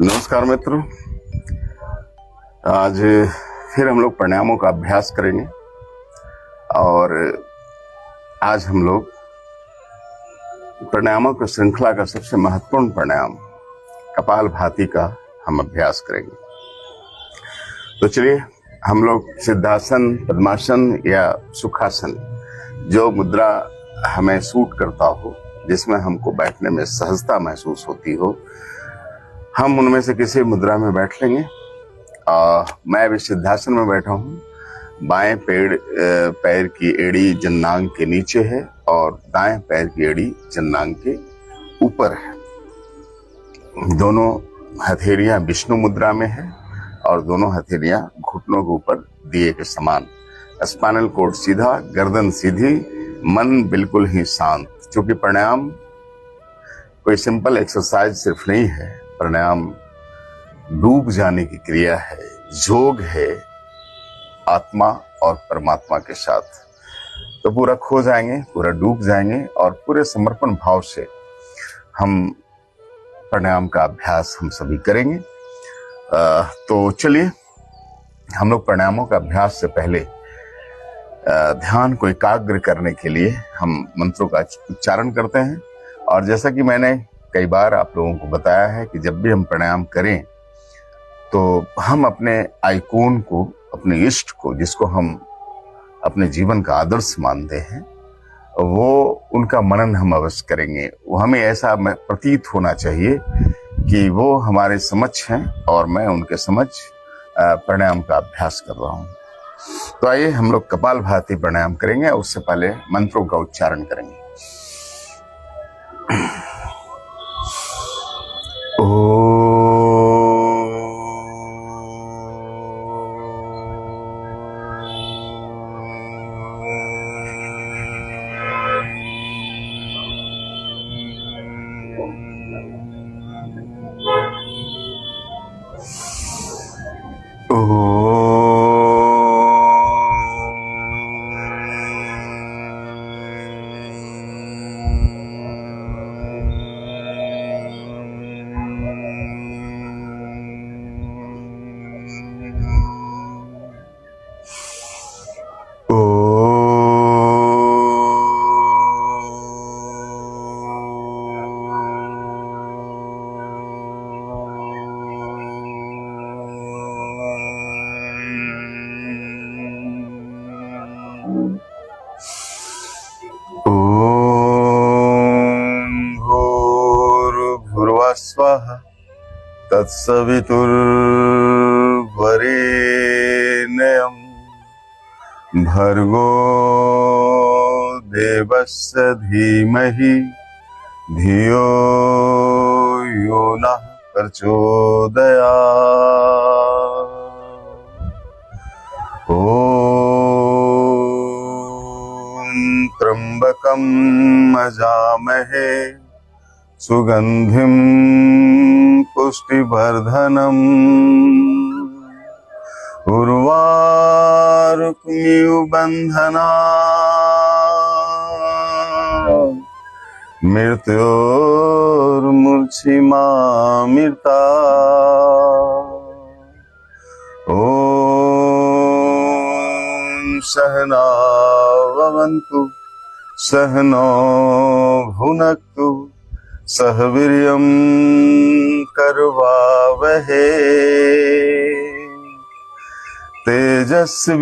नमस्कार मित्रों। आज फिर हम लोग प्राणायामों का अभ्यास करेंगे और आज हम लोग प्राणायामों की श्रृंखला का सबसे महत्वपूर्ण प्राणायाम कपालभाति का हम अभ्यास करेंगे। तो चलिए हम लोग सिद्धासन, पद्मासन या सुखासन, जो मुद्रा हमें सूट करता हो, जिसमें हमको बैठने में सहजता महसूस होती हो, हम उनमें से किसी मुद्रा में बैठ लेंगे। मैं अभी सिद्धासन में बैठा हूँ। बाएं पैर की एड़ी जन्नांग के नीचे है और दाएं पैर की एड़ी जन्नांग के ऊपर है। दोनों हथेलियां विष्णु मुद्रा में है और दोनों हथेलियां घुटनों के ऊपर दिए के समान। स्पाइनल कॉर्ड सीधा, गर्दन सीधी, मन बिल्कुल ही शांत। क्योंकि प्राणायाम कोई सिंपल एक्सरसाइज सिर्फ नहीं है, प्राणायाम डूब जाने की क्रिया है, योग है आत्मा और परमात्मा के साथ। तो पूरा खो जाएंगे, पूरा डूब जाएंगे और पूरे समर्पण भाव से हम प्राणायाम का अभ्यास हम सभी करेंगे। तो चलिए हम लोग प्राणायामों का अभ्यास से पहले ध्यान को एकाग्र करने के लिए हम मंत्रों का उच्चारण करते हैं। और जैसा कि मैंने कई बार आप लोगों को बताया है कि जब भी हम प्राणायाम करें तो हम अपने आइकॉन को, अपने इष्ट को, जिसको हम अपने जीवन का आदर्श मानते हैं, वो उनका मनन हम अवश्य करेंगे। वो हमें ऐसा प्रतीत होना चाहिए कि वो हमारे समक्ष हैं और मैं उनके समक्ष प्राणायाम का अभ्यास कर रहा हूँ। तो आइए हम लोग कपालभाति प्राणायाम करेंगे। उससे पहले मंत्रों का उच्चारण करेंगे। स्वाहा तत्सवितुर्वरेण्यं भर्गो देवस्य धीमहि धियो यो नः प्रचोदयात्। ॐ त्र्यम्बकं यजामहे सुगंधिं पुष्टिवर्धनम् उर्वारुकमिव बन्धनात् मृत्योर्मुक्षिमामृतात्। ॐ सहना भवन्तु सहनो भुनक्तु सह वीर्यं करवावहे तेजस्विनावधीतमस्तु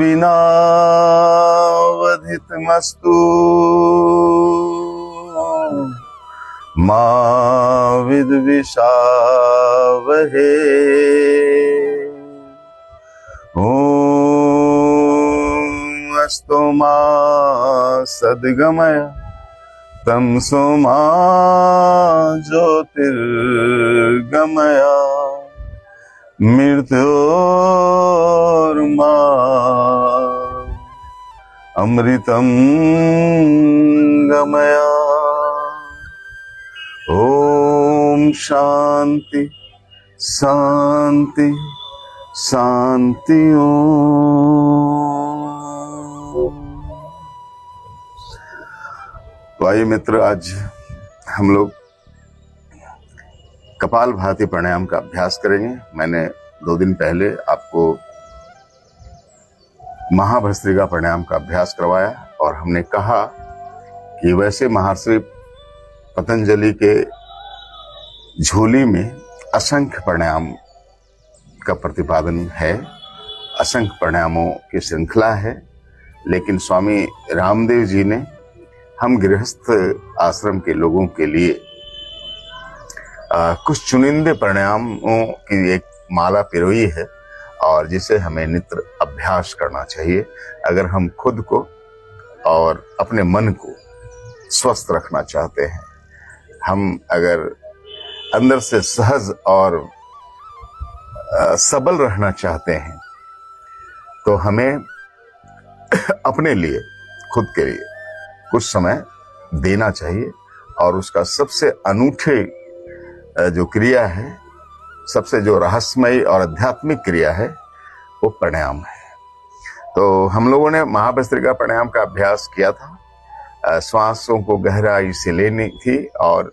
मा विद्विषावहे। ॐ अस्तु मा सद्गमय तमसो मा ज्योतिर्गमया मृत्योर्मा अमृतं गमया। ॐ शांति शांति शांति। तो आइए मित्र, आज हम लोग कपालभाति प्राणायाम का अभ्यास करेंगे। मैंने 2 दिन पहले आपको महाभस्त्रिका प्राणायाम का अभ्यास करवाया और हमने कहा कि वैसे महर्षि पतंजलि के झोली में असंख्य प्राणायाम का प्रतिपादन है, असंख्य प्राणायामों की श्रृंखला है, लेकिन स्वामी रामदेव जी ने हम गृहस्थ आश्रम के लोगों के लिए कुछ चुनिंदे प्राणायामों की एक माला पिरोई है और जिसे हमें नित्य अभ्यास करना चाहिए अगर हम खुद को और अपने मन को स्वस्थ रखना चाहते हैं। हम अगर अंदर से सहज और सबल रहना चाहते हैं तो हमें अपने लिए, खुद के लिए कुछ समय देना चाहिए और उसका सबसे अनूठे जो क्रिया है, सबसे जो रहस्यमयी और आध्यात्मिक क्रिया है वो प्राणायाम है। तो हम लोगों ने महाभस्त्रिका प्राणायाम का अभ्यास किया था। श्वासों को गहराई से लेनी थी और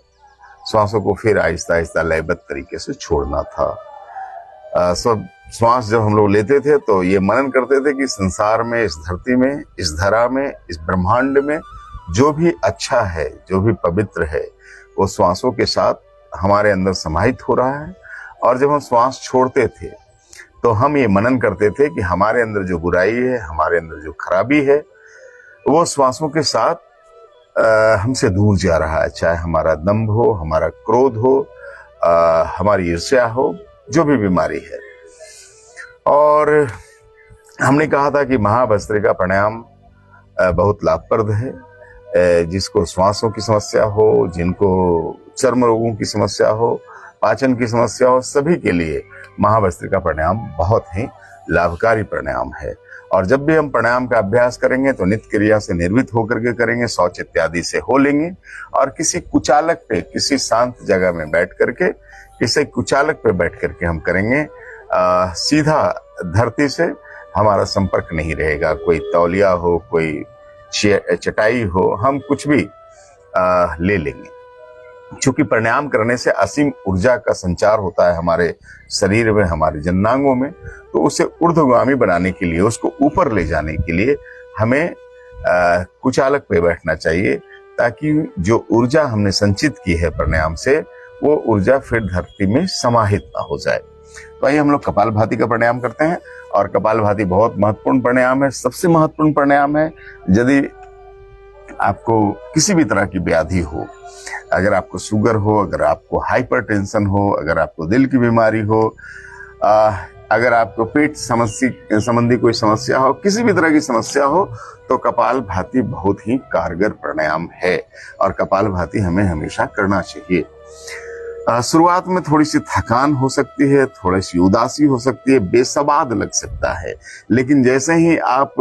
श्वासों को फिर आहिस्ता आहिस्ता लयबद्ध तरीके से छोड़ना था। सब श्वास जब हम लोग लेते थे तो ये मनन करते थे कि संसार में, इस धरती में, इस धरा में, इस ब्रह्मांड में जो भी अच्छा है, जो भी पवित्र है, वो श्वासों के साथ हमारे अंदर समाहित हो रहा है। और जब हम श्वास छोड़ते थे तो हम ये मनन करते थे कि हमारे अंदर जो बुराई है, हमारे अंदर जो खराबी है, वो श्वासों के साथ हमसे दूर जा रहा है। चाहे हमारा दंभ हो, हमारा क्रोध हो, हमारी ईर्ष्या हो, जो भी बीमारी है। और हमने कहा था कि महाभस्त्रिका प्राणायाम बहुत लाभप्रद है। जिसको श्वासों की समस्या हो, जिनको चर्म रोगों की समस्या हो, पाचन की समस्या हो, सभी के लिए महाभस्त्रिका प्राणायाम बहुत ही लाभकारी प्राणायाम है। और जब भी हम प्राणायाम का अभ्यास करेंगे तो नित्य क्रिया से निर्मित होकर के करेंगे, शौच इत्यादि से हो लेंगे और किसी कुचालक पे, किसी शांत जगह में बैठ करके, किसी कुचालक पे बैठ करके हम करेंगे। सीधा धरती से हमारा संपर्क नहीं रहेगा। कोई तौलिया हो, कोई चटाई हो, हम कुछ भी ले लेंगे। क्योंकि प्राणायाम करने से असीम ऊर्जा का संचार होता है हमारे शरीर में, हमारे जननांगों में। तो उसे ऊर्ध्वगामी बनाने के लिए, उसको ऊपर ले जाने के लिए हमें कुचालक पे बैठना चाहिए, ताकि जो ऊर्जा हमने संचित की है प्राणायाम से, वो ऊर्जा फिर धरती में समाहित ना हो जाए। तो आइए हम लोग कपालभाति का प्राणायाम करते हैं। और कपालभाति बहुत महत्वपूर्ण प्राणायाम है, सबसे महत्वपूर्ण प्राणायाम है। यदि आपको किसी भी तरह की व्याधि हो, अगर आपको शुगर हो, अगर आपको हाइपरटेंशन हो, अगर आपको दिल की बीमारी हो, अगर आपको पेट संबंधी कोई समस्या हो, किसी भी तरह की समस्या हो, तो कपालभाति बहुत ही कारगर प्राणायाम है और कपालभाति हमें हमेशा करना चाहिए। शुरुआत में थोड़ी सी थकान हो सकती है, थोड़ी सी उदासी हो सकती है, बेसवाद लग सकता है, लेकिन जैसे ही आप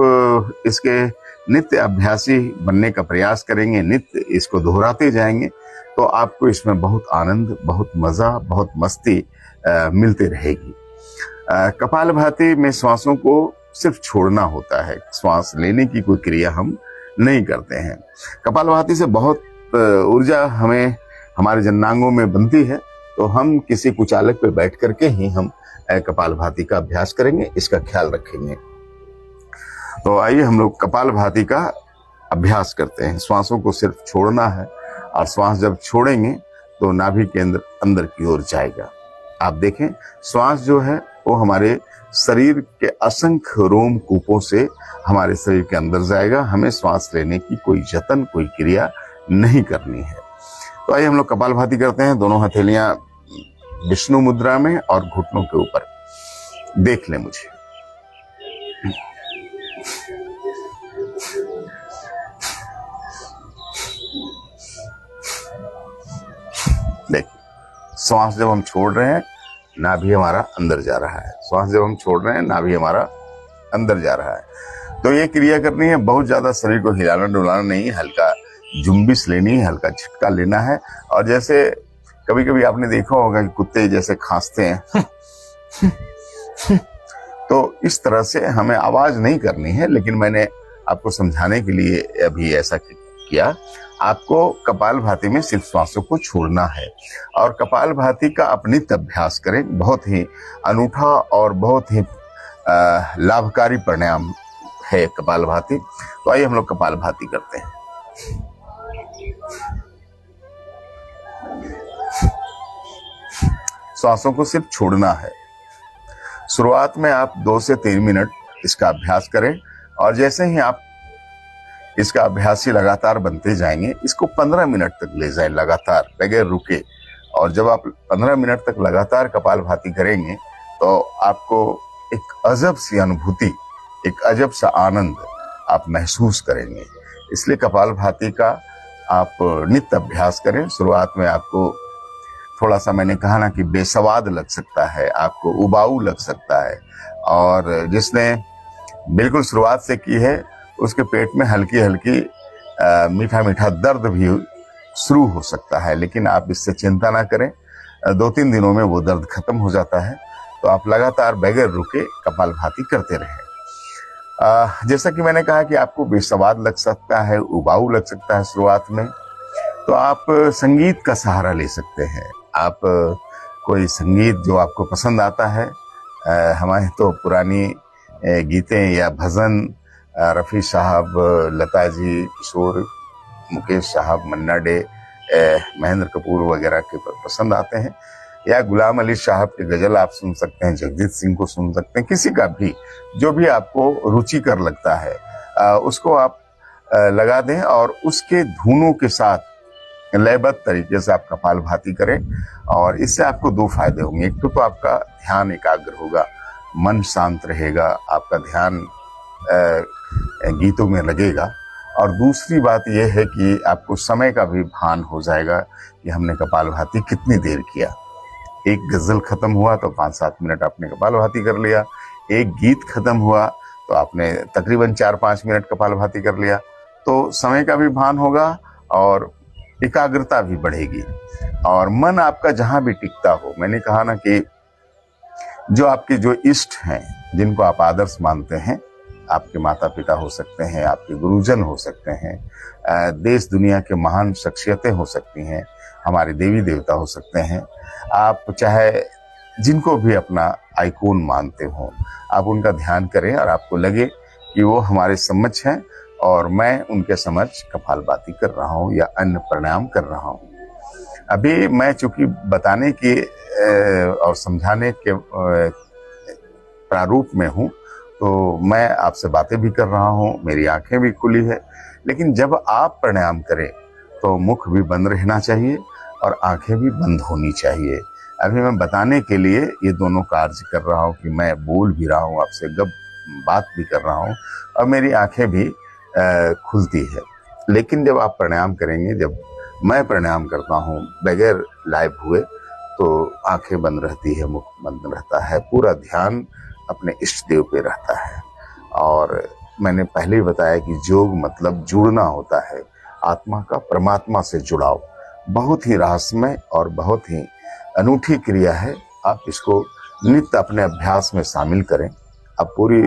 इसके नित्य अभ्यासी बनने का प्रयास करेंगे, नित्य इसको दोहराते जाएंगे, तो आपको इसमें बहुत आनंद, बहुत मजा, बहुत मस्ती मिलती रहेगी। कपालभाति में श्वासों को सिर्फ छोड़ना होता है, श्वास लेने की कोई क्रिया हम नहीं करते हैं। कपालभाति से बहुत ऊर्जा हमें हमारे जननांगों में बनती है, तो हम किसी कुचालक पे बैठ करके ही हम कपालभाति का अभ्यास करेंगे, इसका ख्याल रखेंगे। तो आइए हम लोग कपालभाति का अभ्यास करते हैं। श्वासों को सिर्फ छोड़ना है और श्वास जब छोड़ेंगे तो नाभि के अंदर की ओर जाएगा। आप देखें, श्वास जो है वो हमारे शरीर के असंख्य रोम कूपों से हमारे शरीर के अंदर जाएगा। हमें श्वास लेने की कोई जतन, कोई क्रिया नहीं करनी है। तो आइए हम लोग कपालभाति करते हैं। दोनों हथेलियां विष्णु मुद्रा में और घुटनों के ऊपर। देख लें मुझे। देखिए, श्वास जब हम छोड़ रहे हैं, नाभि हमारा अंदर जा रहा है। श्वास जब हम छोड़ रहे हैं, नाभि हमारा अंदर जा रहा है। तो ये क्रिया करनी है, बहुत ज्यादा शरीर को हिलाना डुलाना नहीं, हल्का जुम्बिश लेनी है, हल्का झटका लेना है। और जैसे कभी कभी आपने देखा होगा कि कुत्ते जैसे खांसते हैं तो इस तरह से हमें आवाज नहीं करनी है, लेकिन मैंने आपको समझाने के लिए अभी ऐसा किया, आपको कपालभाति में सिर्फ श्वासों को छोड़ना है और कपालभाति का आप नित्य अभ्यास करें। बहुत ही अनूठा और बहुत ही लाभकारी प्राणायाम है कपालभाति। तो आइए हम लोग कपालभाति करते हैं। श्वासों को सिर्फ छोड़ना है। शुरुआत में आप 2 से 3 मिनट इसका अभ्यास करें और जैसे ही आप इसका अभ्यासी लगातार बनते जाएंगे, इसको 15 मिनट तक ले जाएं लगातार बगैर रुके। और जब आप 15 मिनट तक लगातार कपालभाति करेंगे तो आपको एक अजब सी अनुभूति, एक अजब सा आनंद आप महसूस करेंगे। इसलिए कपालभाति का आप नित्य अभ्यास करें। शुरुआत में आपको थोड़ा सा, मैंने कहा ना कि बेसवाद लग सकता है, आपको उबाऊ लग सकता है, और जिसने बिल्कुल शुरुआत से की है उसके पेट में हल्की हल्की मीठा मीठा दर्द भी शुरू हो सकता है, लेकिन आप इससे चिंता ना करें। 2-3 दिनों में वो दर्द खत्म हो जाता है। तो आप लगातार बगैर रुके कपालभाति करते रहें। जैसा कि मैंने कहा कि आपको बेसवाद लग सकता है, उबाऊ लग सकता है शुरुआत में, तो आप संगीत का सहारा ले सकते हैं। आप कोई संगीत जो आपको पसंद आता है, हमारे तो पुरानी गीतें या भजन रफ़ी साहब, लता जी, किशोर, मुकेश साहब, मन्ना डे, महेंद्र कपूर वगैरह के पसंद आते हैं, या गुलाम अली साहब के गज़ल आप सुन सकते हैं, जगजीत सिंह को सुन सकते हैं, किसी का भी जो भी आपको रुचिकर लगता है उसको आप लगा दें और उसके धुनों के साथ लयबद्ध तरीके से आप कपालभाति करें। और इससे आपको 2 फायदे होंगे। एक तो आपका ध्यान एकाग्र होगा, मन शांत रहेगा, आपका ध्यान गीतों में लगेगा, और दूसरी बात यह है कि आपको समय का भी भान हो जाएगा कि हमने कपालभाति कितनी देर किया। एक गज़ल खत्म हुआ तो 5-7 मिनट आपने कपालभाति कर लिया, एक गीत खत्म हुआ तो आपने तकरीबन 4-5 मिनट कपालभाति कर लिया। तो समय का भी भान होगा और एकाग्रता भी बढ़ेगी और मन आपका जहां भी टिकता हो। मैंने कहा ना कि जो आपके जो इष्ट हैं, जिनको आप आदर्श मानते हैं, आपके माता पिता हो सकते हैं, आपके गुरुजन हो सकते हैं, देश दुनिया के महान शख्सियतें हो सकती हैं, हमारे देवी देवता हो सकते हैं, आप चाहे जिनको भी अपना आइकॉन मानते हो, आप उनका ध्यान करें और आपको लगे कि वो हमारे समक्ष हैं और मैं उनके समक्ष कपालभाति कर रहा हूँ या अन्य प्राणायाम कर रहा हूँ। अभी मैं चूंकि बताने की और समझाने के प्रारूप में हूँ, तो मैं आपसे बातें भी कर रहा हूँ, मेरी आंखें भी खुली है, लेकिन जब आप प्राणायाम करें तो मुख भी बंद रहना चाहिए और आंखें भी बंद होनी चाहिए। अभी मैं बताने के लिए ये दोनों कार्य कर रहा हूँ कि मैं बोल भी रहा हूँ आपसे, बात भी कर रहा हूँ और मेरी आंखें भी खुलती है। लेकिन जब आप प्राणायाम करेंगे, जब मैं प्राणायाम करता हूँ बगैर लाइव हुए, तो आंखें बंद रहती है, मुख बंद रहता है, पूरा ध्यान अपने इष्ट देव पे रहता है। और मैंने पहले ही बताया कि योग मतलब जुड़ना होता है, आत्मा का परमात्मा से जुड़ाव। बहुत ही रहस्यमय और बहुत ही अनूठी क्रिया है। आप इसको नित्य अपने अभ्यास में शामिल करें। आप पूरी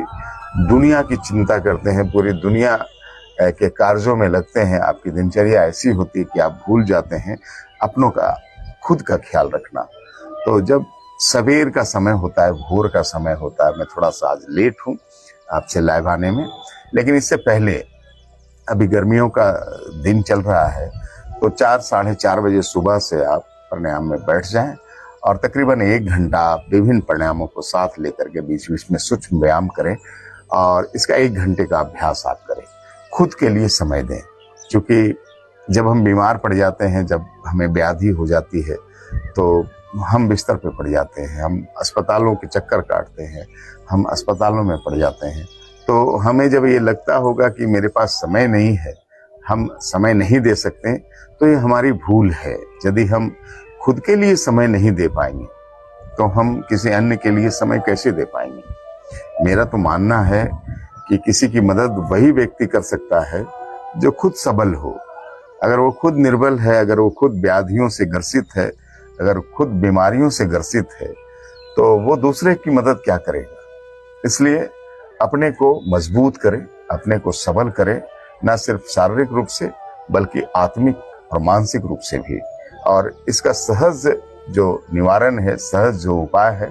दुनिया की चिंता करते हैं, पूरी दुनिया के कार्यों में लगते हैं, आपकी दिनचर्या ऐसी होती है कि आप भूल जाते हैं अपनों का, खुद का ख्याल रखना। तो जब सवेर का समय होता है, भोर का समय होता है, मैं थोड़ा सा आज लेट हूँ आपसे लाइव आने में, लेकिन इससे पहले अभी गर्मियों का दिन चल रहा है, तो 4-4:30 बजे सुबह से आप प्राणायाम में बैठ जाएं और तकरीबन 1 घंटा आप विभिन्न प्राणायामों को साथ लेकर के बीच बीच में सूक्ष्म व्यायाम करें और इसका 1 घंटे का अभ्यास आप करें। खुद के लिए समय दें, क्योंकि जब हम बीमार पड़ जाते हैं, जब हमें व्याधि हो जाती है, तो हम बिस्तर पे पड़ जाते हैं, हम अस्पतालों के चक्कर काटते हैं, हम अस्पतालों में पड़ जाते हैं। तो हमें जब ये लगता होगा कि मेरे पास समय नहीं है, हम समय नहीं दे सकते, तो ये हमारी भूल है। यदि हम खुद के लिए समय नहीं दे पाएंगे तो हम किसी अन्य के लिए समय कैसे दे पाएंगे। मेरा तो मानना है कि किसी की मदद वही व्यक्ति कर सकता है जो खुद सबल हो। अगर वो खुद निर्बल है, अगर वो खुद व्याधियों से ग्रसित है, अगर खुद बीमारियों से ग्रसित है, तो वो दूसरे की मदद क्या करेगा। इसलिए अपने को मजबूत करें, अपने को सबल करें, न सिर्फ शारीरिक रूप से बल्कि आत्मिक और मानसिक रूप से भी। और इसका सहज जो निवारण है, सहज जो उपाय है,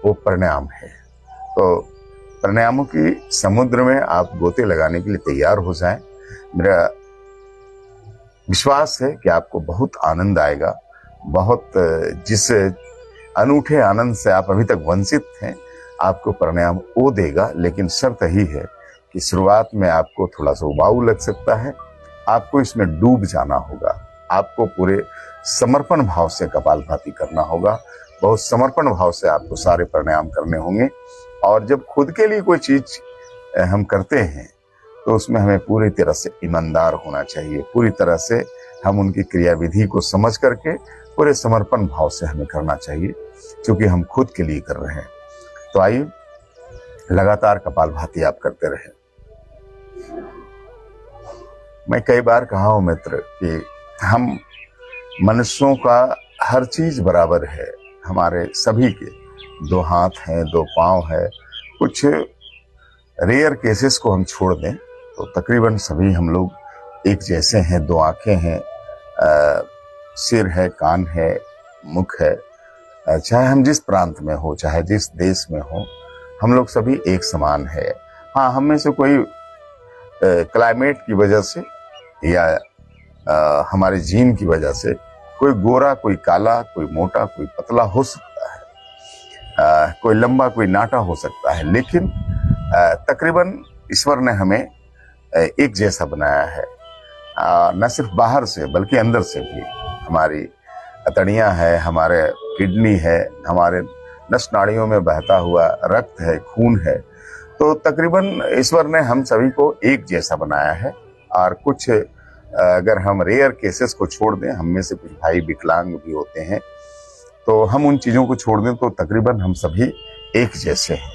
वो प्राणायाम है। तो प्राणायामों की समुद्र में आप गोते लगाने के लिए तैयार हो जाएं। मेरा विश्वास है कि आपको बहुत आनंद आएगा, बहुत जिस अनूठे आनंद से आप अभी तक वंचित हैं, आपको प्राणायाम वो देगा। लेकिन शर्त ही है कि शुरुआत में आपको थोड़ा सा उबाऊ लग सकता है, आपको इसमें डूब जाना होगा, आपको पूरे समर्पण भाव से कपालभाति करना होगा, बहुत समर्पण भाव से आपको सारे प्राणायाम करने होंगे। और जब खुद के लिए कोई चीज हम करते हैं तो उसमें हमें पूरी तरह से ईमानदार होना चाहिए, पूरी तरह से हम उनकी क्रियाविधि को समझ करके पूरे समर्पण भाव से हमें करना चाहिए, क्योंकि हम खुद के लिए कर रहे हैं। तो आइए लगातार कपालभाति आप करते रहें। मैं कई बार कहा हूं मित्र कि हम मनुष्यों का हर चीज बराबर है, हमारे सभी के 2 हाथ हैं, 2 पांव है। कुछ रेयर केसेस को हम छोड़ दें तो तकरीबन सभी हम लोग एक जैसे हैं। 2 आंखें हैं, सिर है, कान है, मुख है। चाहे हम जिस प्रांत में हो, चाहे जिस देश में हो, हम लोग सभी एक समान है। हाँ, हम में से कोई क्लाइमेट की वजह से या हमारे जीन की वजह से कोई गोरा, कोई काला, कोई मोटा, कोई पतला हो सकता है, कोई लंबा, कोई नाटा हो सकता है। लेकिन तकरीबन ईश्वर ने हमें एक जैसा बनाया है, न सिर्फ बाहर से बल्कि अंदर से भी। हमारी अतड़ियाँ है, हमारे किडनी है, हमारे नस नाड़ियों में बहता हुआ रक्त है, खून है। तो तकरीबन ईश्वर ने हम सभी को एक जैसा बनाया है। और कुछ अगर हम रेयर केसेस को छोड़ दें, हम में से कुछ भाई विकलांग भी होते हैं, तो हम उन चीज़ों को छोड़ दें तो तकरीबन हम सभी एक जैसे हैं।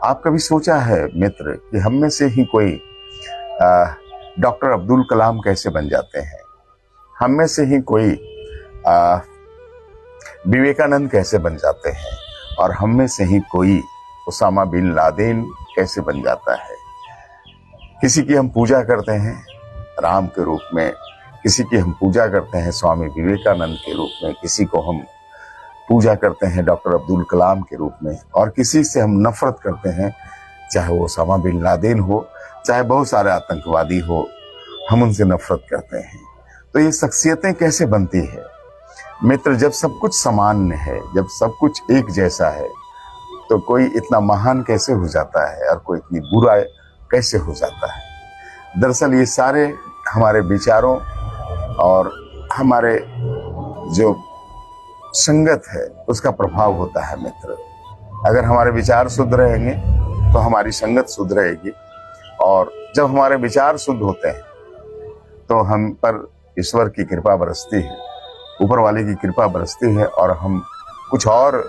आप कभी सोचा है मित्र कि हम में से ही कोई डॉक्टर अब्दुल कलाम कैसे बन जाते हैं? हम में से ही कोई विवेकानंद कैसे बन जाते हैं? और हम में से ही कोई उसामा बिन लादेन कैसे बन जाता है? किसी की हम पूजा करते हैं राम के रूप में, किसी की हम पूजा करते हैं स्वामी विवेकानंद के रूप में, किसी को हम पूजा करते हैं डॉक्टर अब्दुल कलाम के रूप में, और किसी से हम नफरत करते हैं, चाहे वो उसामा बिन लादेन हो, चाहे बहुत सारे आतंकवादी हो, हम उनसे नफरत करते हैं। तो ये शख्सियतें कैसे बनती है मित्र? जब सब कुछ सामान्य है, जब सब कुछ एक जैसा है, तो कोई इतना महान कैसे हो जाता है और कोई इतनी बुरा कैसे हो जाता है? दरअसल ये सारे हमारे विचारों और हमारे जो संगत है उसका प्रभाव होता है मित्र। अगर हमारे विचार शुद्ध रहेंगे तो हमारी संगत शुद्ध रहेगी, और जब हमारे विचार शुद्ध होते हैं तो हम पर ईश्वर की कृपा बरसती है, ऊपर वाले की कृपा बरसती है, और हम कुछ और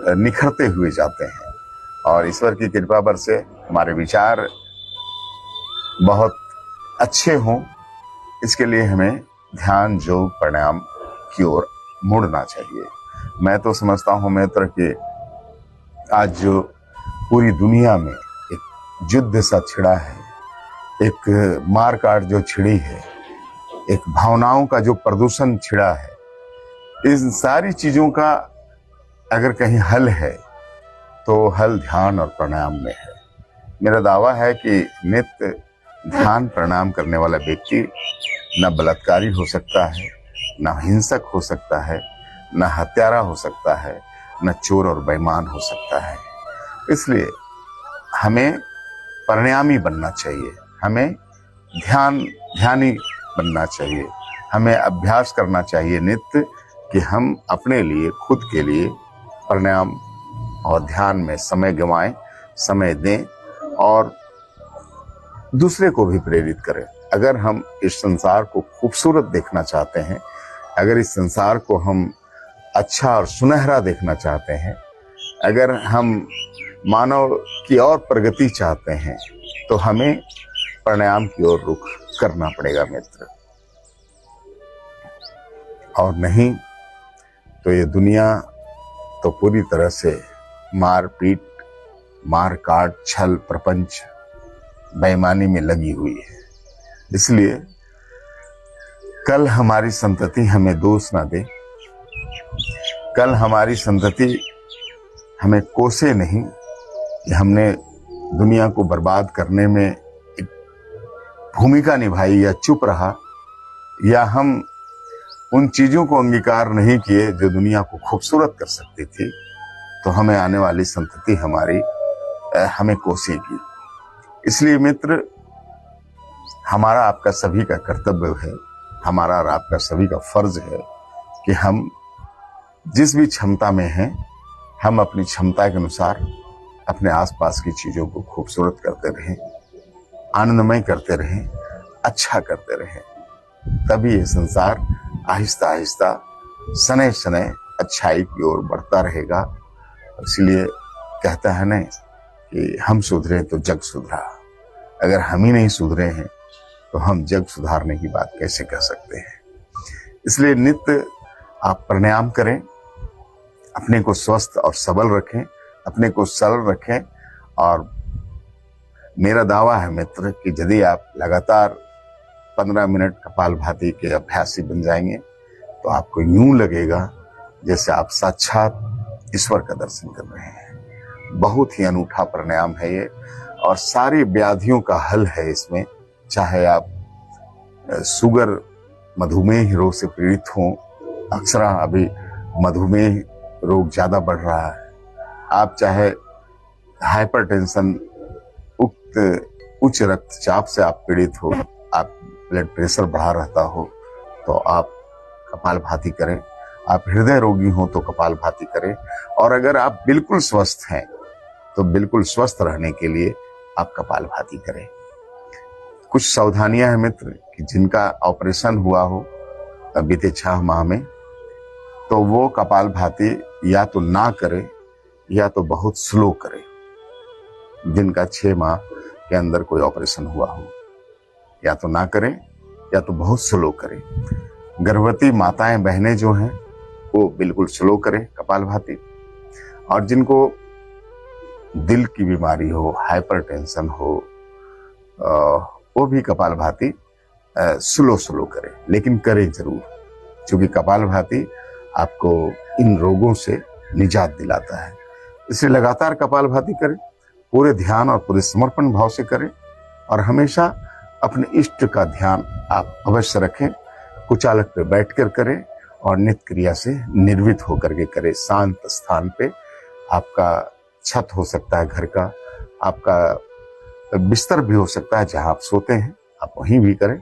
निखरते हुए जाते हैं। और ईश्वर की कृपा बरसे, हमारे विचार बहुत अच्छे हों, इसके लिए हमें ध्यान, योग, प्राणायाम की ओर मुड़ना चाहिए। मैं तो समझता हूँ मित्र कि आज जो पूरी दुनिया में एक युद्ध सा छिड़ा है, एक मार काट जो छिड़ी है, एक भावनाओं का जो प्रदूषण छिड़ा है, इन सारी चीजों का अगर कहीं हल है तो हल ध्यान और प्राणायाम में है। मेरा दावा है कि नित्य ध्यान प्राणायाम करने वाला व्यक्ति न बलात्कारी हो सकता है, न हिंसक हो सकता है, न हत्यारा हो सकता है, न चोर और बेईमान हो सकता है। इसलिए हमें प्राणायामी बनना चाहिए, हमें ध्यानी बनना चाहिए, हमें अभ्यास करना चाहिए नित्य कि हम अपने लिए, खुद के लिए प्राणायाम और ध्यान में समय गंवाएं, समय दें और दूसरे को भी प्रेरित करें। अगर हम इस संसार को खूबसूरत देखना चाहते हैं, अगर इस संसार को हम अच्छा और सुनहरा देखना चाहते हैं, अगर हम मानव की और प्रगति चाहते हैं, तो हमें प्राणायाम की ओर रुख करना पड़ेगा मित्र। और नहीं तो ये दुनिया तो पूरी तरह से मारपीट, मार काट, छल, प्रपंच, बेईमानी में लगी हुई है। इसलिए कल हमारी संतति हमें दोष ना दे, कल हमारी संतति हमें कोसे नहीं कि हमने दुनिया को बर्बाद करने में एक भूमिका निभाई या चुप रहा, या हम उन चीजों को अंगीकार नहीं किए जो दुनिया को खूबसूरत कर सकती थी, तो हमें आने वाली संतति हमारी हमें कोसेगी। इसलिए मित्र, हमारा आपका सभी का कर्तव्य है, हमारा और आपका सभी का फर्ज है कि हम जिस भी क्षमता में हैं, हम अपनी क्षमता के अनुसार अपने आसपास की चीजों को खूबसूरत करते रहें, आनंदमय करते रहें, अच्छा करते रहें। तभी ये संसार आहिस्ता आहिस्ता सने सने अच्छाई की ओर बढ़ता रहेगा। इसलिए कहता है ना कि हम सुधरे तो जग सुधरा। अगर हम ही नहीं सुधरे हैं तो हम जग सुधारने की बात कैसे कर सकते हैं। इसलिए नित्य आप प्राणायाम करें, अपने को स्वस्थ और सबल रखें, अपने को सरल रखें। और मेरा दावा है मित्र कि यदि आप लगातार 15 मिनट कपालभाति के अभ्यासी बन जाएंगे तो आपको यूं लगेगा जैसे आप साक्षात ईश्वर का दर्शन कर रहे हैं। बहुत ही अनूठा प्राणायाम है ये, और सारी व्याधियों का हल है इसमें। चाहे आप शुगर मधुमेह रोग से पीड़ित हों, अक्सर अभी मधुमेह रोग ज्यादा बढ़ रहा है, आप चाहे हाइपरटेंशन उच्च रक्तचाप से आप पीड़ित हो, आप ब्लड प्रेशर बढ़ा रहता हो, तो आप कपालभाति करें। आप हृदय रोगी हो तो कपालभाति करें। और अगर आप बिल्कुल स्वस्थ हैं तो बिल्कुल स्वस्थ रहने के लिए आप कपालभाति करें। कुछ सावधानियां हैं मित्र कि जिनका ऑपरेशन हुआ हो बीते 6 माह में, तो वो कपालभाति या तो ना करे या तो बहुत स्लो करे। जिनका 6 माह के अंदर कोई ऑपरेशन हुआ हो, या तो ना करें या तो बहुत स्लो करें। गर्भवती माताएं बहनें जो हैं वो बिल्कुल स्लो करें कपालभाति। और जिनको दिल की बीमारी हो, हाइपरटेंशन हो, वो भी कपालभाति स्लो करें, लेकिन करें जरूर, क्योंकि कपालभाति आपको इन रोगों से निजात दिलाता है। इसलिए लगातार कपालभाति करें, पूरे ध्यान और पूरे समर्पण भाव से करें। और हमेशा अपने इष्ट का ध्यान आप अवश्य रखें। कुचालक पे बैठकर करें और नित्य क्रिया से निर्वित होकर के करें। शांत स्थान पे, आपका छत हो सकता है घर का, आपका बिस्तर भी हो सकता है जहां आप सोते हैं, आप वहीं भी करें।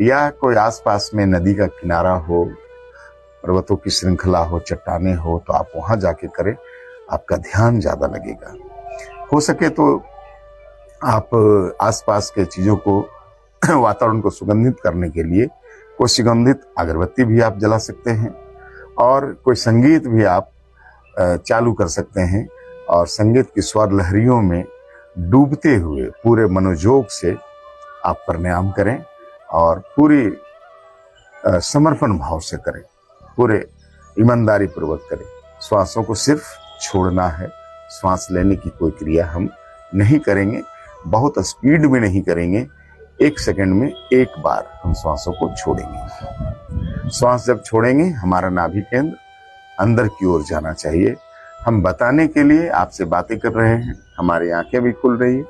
या कोई आसपास में नदी का किनारा हो, पर्वतों की श्रृंखला हो, चट्टाने हो, तो आप वहां जाके करें, आपका ध्यान ज्यादा लगेगा। हो सके तो आप आसपास के चीजों को वातावरण को सुगंधित करने के लिए कोई सुगंधित अगरबत्ती भी आप जला सकते हैं, और कोई संगीत भी आप चालू कर सकते हैं। और संगीत की स्वर लहरियों में डूबते हुए पूरे मनोयोग से आप प्राणायाम करें और पूरी समर्पण भाव से करें, पूरे ईमानदारी पूर्वक करें। श्वासों को सिर्फ छोड़ना है, श्वास लेने की कोई क्रिया हम नहीं करेंगे, बहुत स्पीड में नहीं करेंगे। 1 सेकंड में एक बार हम श्वासों को छोड़ेंगे। श्वास जब छोड़ेंगे, हमारा नाभि केंद्र अंदर की ओर जाना चाहिए। हम बताने के लिए आपसे बातें कर रहे हैं, हमारी आंखें भी खुल रही है,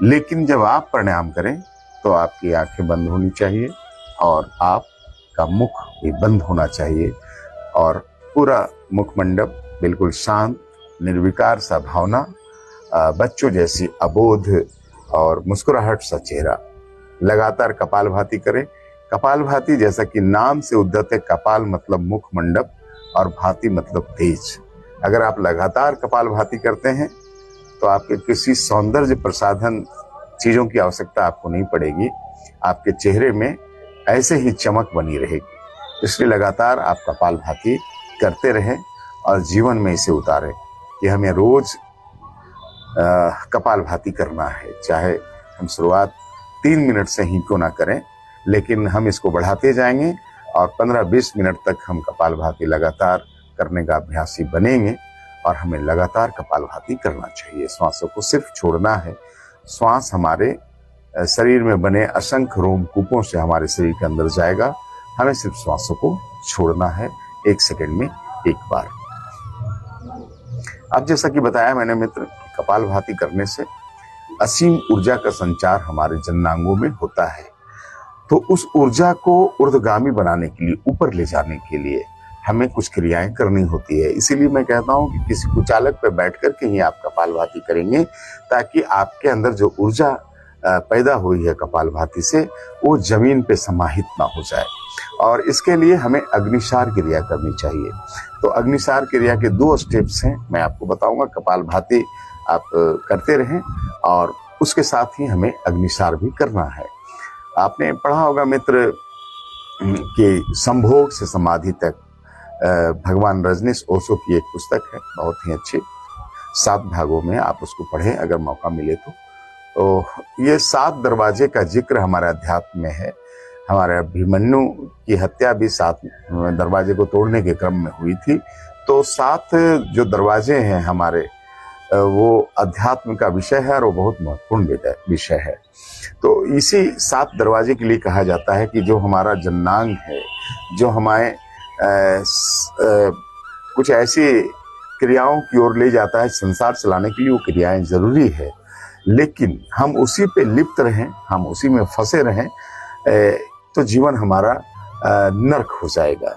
लेकिन जब आप प्राणायाम करें तो आपकी आंखें बंद होनी चाहिए और आपका मुख भी बंद होना चाहिए, और पूरा मुखमंडप बिल्कुल शांत, निर्विकार सा भावना, बच्चों जैसी अबोध और मुस्कुराहट सा चेहरा। लगातार कपालभाति करें। कपालभाति जैसा कि नाम से उद्धत है, कपाल मतलब मुखमंडप और भाति मतलब तेज। अगर आप लगातार कपालभाति करते हैं तो आपके किसी सौंदर्य प्रसाधन चीजों की आवश्यकता आपको नहीं पड़ेगी, आपके चेहरे में ऐसे ही चमक बनी रहेगी। इसलिए लगातार आप कपालभाति करते रहें और जीवन में इसे उतारें कि हमें रोज कपालभाति करना है। चाहे हम शुरुआत 3 मिनट से ही क्यों ना करें, लेकिन हम इसको बढ़ाते जाएंगे और 15-20 मिनट तक हम कपालभाति लगातार करने का अभ्यासी बनेंगे। और हमें लगातार कपालभाति करना चाहिए। श्वासों को सिर्फ छोड़ना है। श्वास हमारे शरीर में बने असंख्य रोमकूपों से हमारे शरीर के अंदर जाएगा। हमें सिर्फ श्वासों को छोड़ना है 1 सेकंड में एक बार। अब जैसा कि बताया मैंने मित्र, कपालभाति करने से असीम ऊर्जा का संचार हमारे जननांगों में होता है। तो उस ऊर्जा को ऊर्ध्वगामी बनाने के लिए, ऊपर ले जाने के लिए हमें कुछ क्रियाएं करनी होती है। इसीलिए मैं कहता हूं कि किसी कुचालक पर बैठ करके ही आप कपालभाति करेंगे, ताकि आपके अंदर जो ऊर्जा पैदा हुई है कपालभाति से, वो जमीन पे समाहित ना हो जाए। और इसके लिए हमें अग्निसार क्रिया करनी चाहिए। तो अग्निसार क्रिया के 2 स्टेप्स हैं, मैं आपको बताऊंगा। कपालभाति आप करते रहें और उसके साथ ही हमें अग्निसार भी करना है। आपने पढ़ा होगा मित्र कि संभोग से समाधि तक, भगवान रजनीश ओशो की एक पुस्तक है, बहुत ही अच्छी, 7 भागों में, आप उसको पढ़ें अगर मौका मिले तो ये 7 दरवाजे का जिक्र हमारे अध्यात्म में है। हमारे अभिमन्यु की हत्या भी 7 दरवाजे को तोड़ने के क्रम में हुई थी। तो 7 जो दरवाजे हैं हमारे, वो अध्यात्म का विषय है और वो बहुत महत्वपूर्ण विषय है। तो इसी 7 दरवाजे के लिए कहा जाता है कि जो हमारा जननांग है, जो हमारे कुछ ऐसी क्रियाओं की ओर ले जाता है संसार चलाने के लिए, वो क्रियाएं जरूरी है, लेकिन हम उसी पे लिप्त रहें, हम उसी में फंसे रहें तो जीवन हमारा नरक हो जाएगा।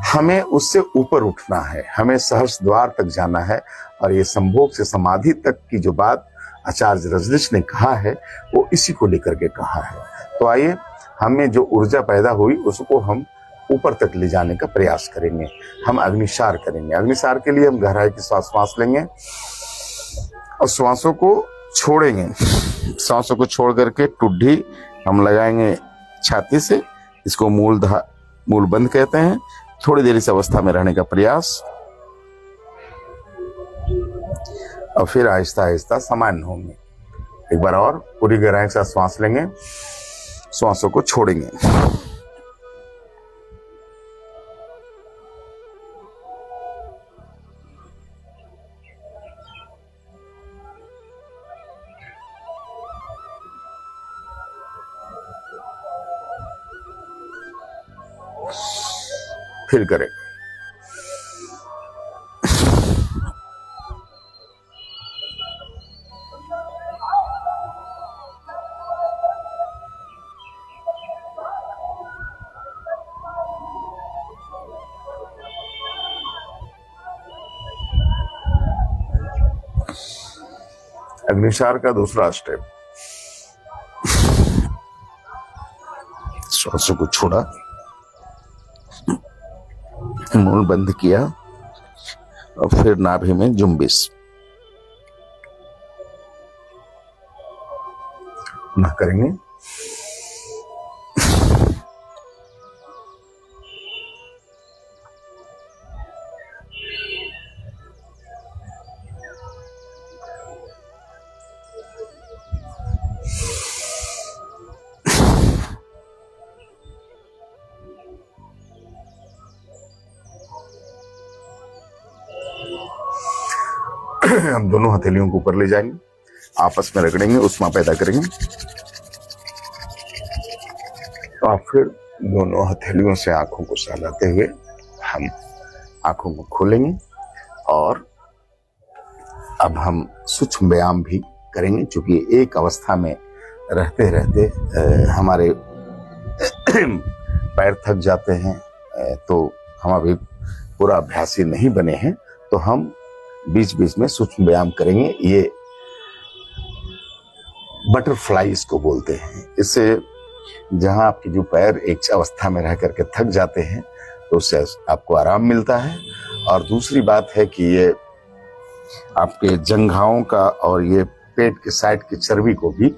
हमें उससे ऊपर उठना है, हमें सहर्ष द्वार तक जाना है। और ये संभोग से समाधि तक की जो बात आचार्य रजनीश ने कहा है, वो इसी को लेकर के कहा है। तो आइए, हमें जो ऊर्जा पैदा हुई उसको हम ऊपर तक ले जाने का प्रयास करेंगे। हम अग्निसार करेंगे। अग्निसार के लिए हम गहराई की श्वास लेंगे और श्वासों को छोड़ेंगे। श्वासों को छोड़ करके टुड्डी हम लगाएंगे छाती से। इसको मूल बंद कहते हैं। थोड़ी देर इस अवस्था में रहने का प्रयास, और फिर आहिस्ता आहिस्ता सामान्य होंगे। एक बार और पूरी गहराई के साथ श्वास लेंगे, श्वासों को छोड़ेंगे। फिर करें। अग्निसार का दूसरा स्टेप, श्वासों को छोड़ा, मूल बंद किया और फिर नाभि में जुम्बिश ना करेंगे। हम दोनों हथेलियों को ऊपर ले जाएंगे, आपस में रगड़ेंगे, उष्मा पैदा करेंगे। तो आप फिर दोनों हथेलियों से आंखों को सहलाते हुए हम आंखों को खोलेंगे और अब हम सूक्ष्म व्यायाम भी करेंगे। क्योंकि एक अवस्था में रहते रहते हमारे पैर थक जाते हैं, तो हम अभी पूरा अभ्यासी नहीं बने हैं। तो हम बीच बीच में सूक्ष्म व्यायाम करेंगे। ये बटरफ्लाई इसको बोलते हैं। इससे जहां आपके जो पैर एक अवस्था में रह करके थक जाते हैं, तो उससे आपको आराम मिलता है। और दूसरी बात है कि ये आपके जंघाओं का और ये पेट के साइड की चर्बी को भी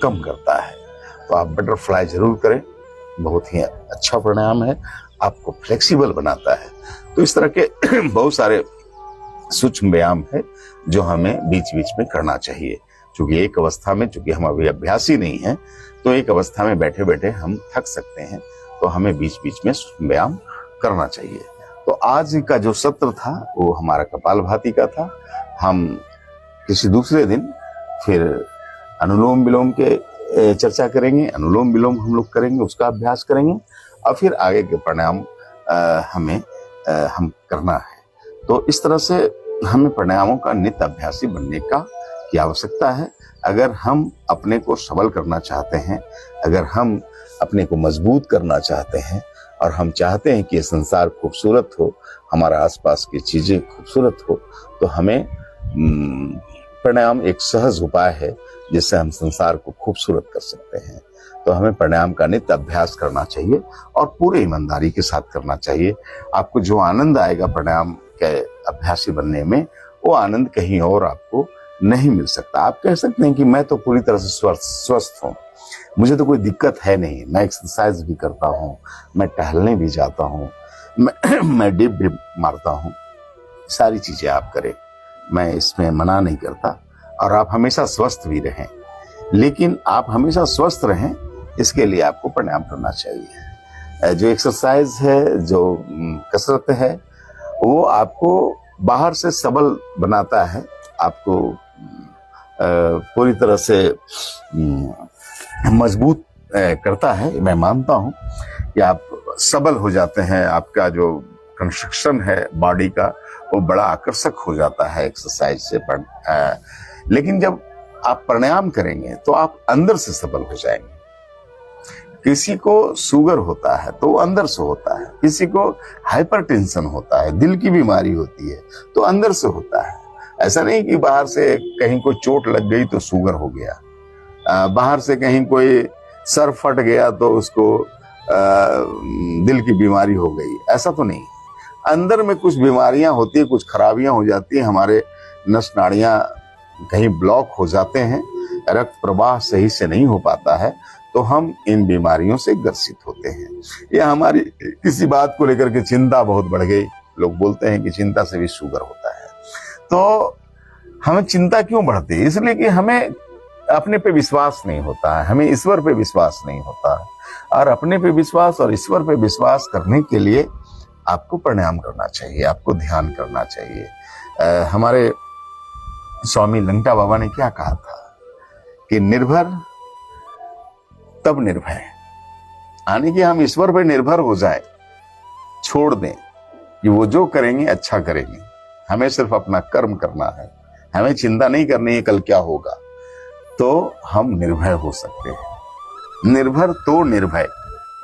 कम करता है। तो आप बटरफ्लाई जरूर करें, बहुत ही अच्छा परिणाम है, आपको फ्लेक्सिबल बनाता है। तो इस तरह के बहुत सारे सूक्ष्म व्यायाम है जो हमें बीच बीच में करना चाहिए। क्योंकि एक अवस्था में, चूंकि हम अभी अभ्यासी नहीं हैं, तो एक अवस्था में बैठे बैठे हम थक सकते हैं। तो हमें बीच बीच में सूक्ष्म व्यायाम करना चाहिए। तो आज का जो सत्र था वो हमारा कपालभाति का था। हम किसी दूसरे दिन फिर अनुलोम विलोम के चर्चा करेंगे, अनुलोम विलोम हम लोग करेंगे, उसका अभ्यास करेंगे और फिर आगे के प्राणायाम हम करना है। तो इस तरह से हमें प्राणायामों का नित्य अभ्यासी बनने की आवश्यकता है। अगर हम अपने को सबल करना चाहते हैं, अगर हम अपने को मजबूत करना चाहते हैं और हम चाहते हैं कि ये संसार खूबसूरत हो, हमारा आसपास की चीजें खूबसूरत हो, तो हमें प्राणायाम एक सहज उपाय है जिससे हम संसार को खूबसूरत कर सकते हैं। तो हमें प्राणायाम का नित्य अभ्यास करना चाहिए और पूरे ईमानदारी के साथ करना चाहिए। आपको जो आनंद आएगा प्राणायाम के अभ्यासी बनने में, वो आनंद कहीं और आपको नहीं मिल सकता। आप कह सकते हैं कि मैं तो पूरी तरह से स्वस्थ हूँ, मुझे तो कोई दिक्कत है नहीं, मैं एक्सरसाइज भी करता हूँ, मैं टहलने भी जाता हूँ, मैं डिप भी मारता हूँ, सारी चीजें आप करें, मैं इसमें मना नहीं करता और आप हमेशा स्वस्थ भी रहें। लेकिन आप हमेशा स्वस्थ रहें, इसके लिए आपको प्राणायाम करना चाहिए। जो एक्सरसाइज है, जो कसरत है, वो आपको बाहर से सबल बनाता है, आपको पूरी तरह से मजबूत करता है। मैं मानता हूं कि आप सबल हो जाते हैं, आपका जो कंस्ट्रक्शन है बॉडी का वो बड़ा आकर्षक हो जाता है एक्सरसाइज से। लेकिन जब आप प्राणायाम करेंगे तो आप अंदर से सबल हो जाएंगे। किसी को शुगर होता है तो वो अंदर से होता है, किसी को हाइपरटेंशन होता है, दिल की बीमारी होती है तो अंदर से होता है। ऐसा नहीं कि बाहर से कहीं कोई चोट लग गई तो शुगर हो गया, बाहर से कहीं कोई सर फट गया तो उसको दिल की बीमारी हो गई, ऐसा तो नहीं। अंदर में कुछ बीमारियां होती है, कुछ खराबियां हो जाती है, हमारे नस नाड़ियां कहीं ब्लॉक हो जाते हैं, रक्त प्रवाह सही से नहीं हो पाता है, तो हम इन बीमारियों से ग्रसित होते हैं। या हमारी किसी बात को लेकर के चिंता बहुत बढ़ गई, लोग बोलते हैं कि चिंता से भी शुगर होता है। तो हमें चिंता क्यों बढ़ती है? इसलिए कि हमें अपने पे विश्वास नहीं होता है, हमें ईश्वर पे विश्वास नहीं होता है। और अपने पे विश्वास और ईश्वर पे विश्वास करने के लिए आपको प्राणायाम करना चाहिए, आपको ध्यान करना चाहिए। हमारे स्वामी लंगटा बाबा ने क्या कहा था कि निर्भर तब निर्भय, यानी कि हम ईश्वर पर निर्भर हो जाए, छोड़ दें कि वो जो करेंगे अच्छा करेंगे, हमें सिर्फ अपना कर्म करना है, हमें चिंता नहीं करनी है कल क्या होगा, तो हम निर्भय हो सकते हैं। निर्भर तो निर्भय,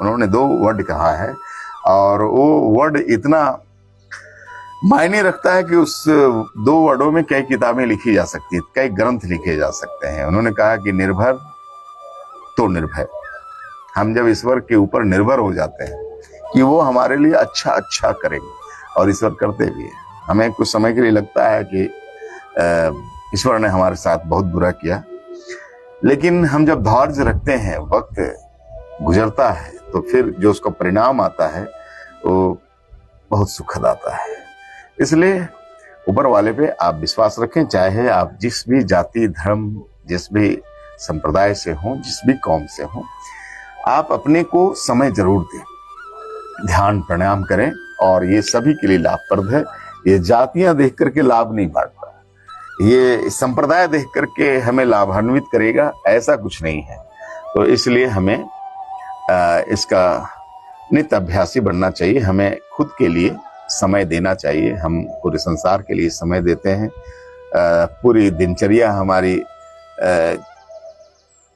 उन्होंने 2 वर्ड कहा है और वो वर्ड इतना मायने रखता है कि उस 2 वर्डों में कई किताबें लिखी जा सकती है, कई ग्रंथ लिखे जा सकते हैं। उन्होंने कहा कि निर्भर तो निर्भय। हम जब ईश्वर के ऊपर निर्भर हो जाते हैं कि वो हमारे लिए अच्छा करेंगे, और ईश्वर करते भी है। हमें कुछ समय के लिए लगता है कि ईश्वर ने हमारे साथ बहुत बुरा किया, लेकिन हम जब धैर्य रखते हैं, वक्त गुजरता है, तो फिर जो उसका परिणाम आता है वो बहुत सुखद आता है। इसलिए ऊपर वाले पे आप विश्वास रखें, चाहे आप जिस भी जाति धर्म, जिस भी संप्रदाय से हों, जिस भी कौम से हों, आप अपने को समय जरूर दें, ध्यान प्राणायाम करें, और ये सभी के लिए लाभप्रद है। ये जातियां देख करके लाभ नहीं बांटता, ये संप्रदाय देख करके हमें लाभान्वित करेगा, ऐसा कुछ नहीं है। तो इसलिए हमें इसका नित्य अभ्यासी बनना चाहिए, हमें खुद के लिए समय देना चाहिए। हम पूरे संसार के लिए समय देते हैं, पूरी दिनचर्या हमारी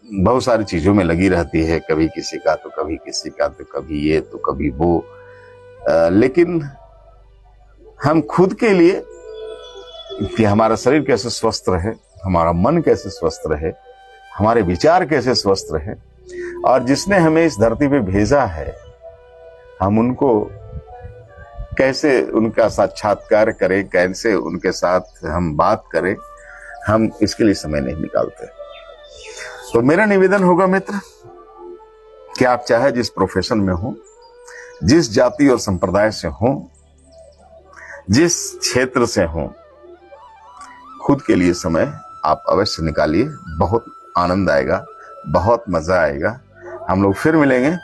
बहुत सारी चीजों में लगी रहती है, कभी किसी का तो कभी किसी का, तो कभी ये तो कभी वो, लेकिन हम खुद के लिए कि हमारा शरीर कैसे स्वस्थ रहे, हमारा मन कैसे स्वस्थ रहे, हमारे विचार कैसे स्वस्थ रहे, और जिसने हमें इस धरती पे भेजा है हम उनको कैसे उनका साक्षात्कार करें, कैसे उनके साथ हम बात करें, हम इसके लिए समय नहीं निकालते। तो मेरा निवेदन होगा मित्र कि आप चाहे जिस प्रोफेशन में हो, जिस जाति और संप्रदाय से हो, जिस क्षेत्र से हो, खुद के लिए समय आप अवश्य निकालिए। बहुत आनंद आएगा, बहुत मजा आएगा। हम लोग फिर मिलेंगे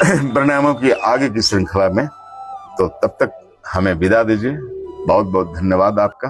प्राणायामों की आगे की श्रृंखला में। तो तब तक हमें विदा दीजिए। बहुत बहुत धन्यवाद आपका।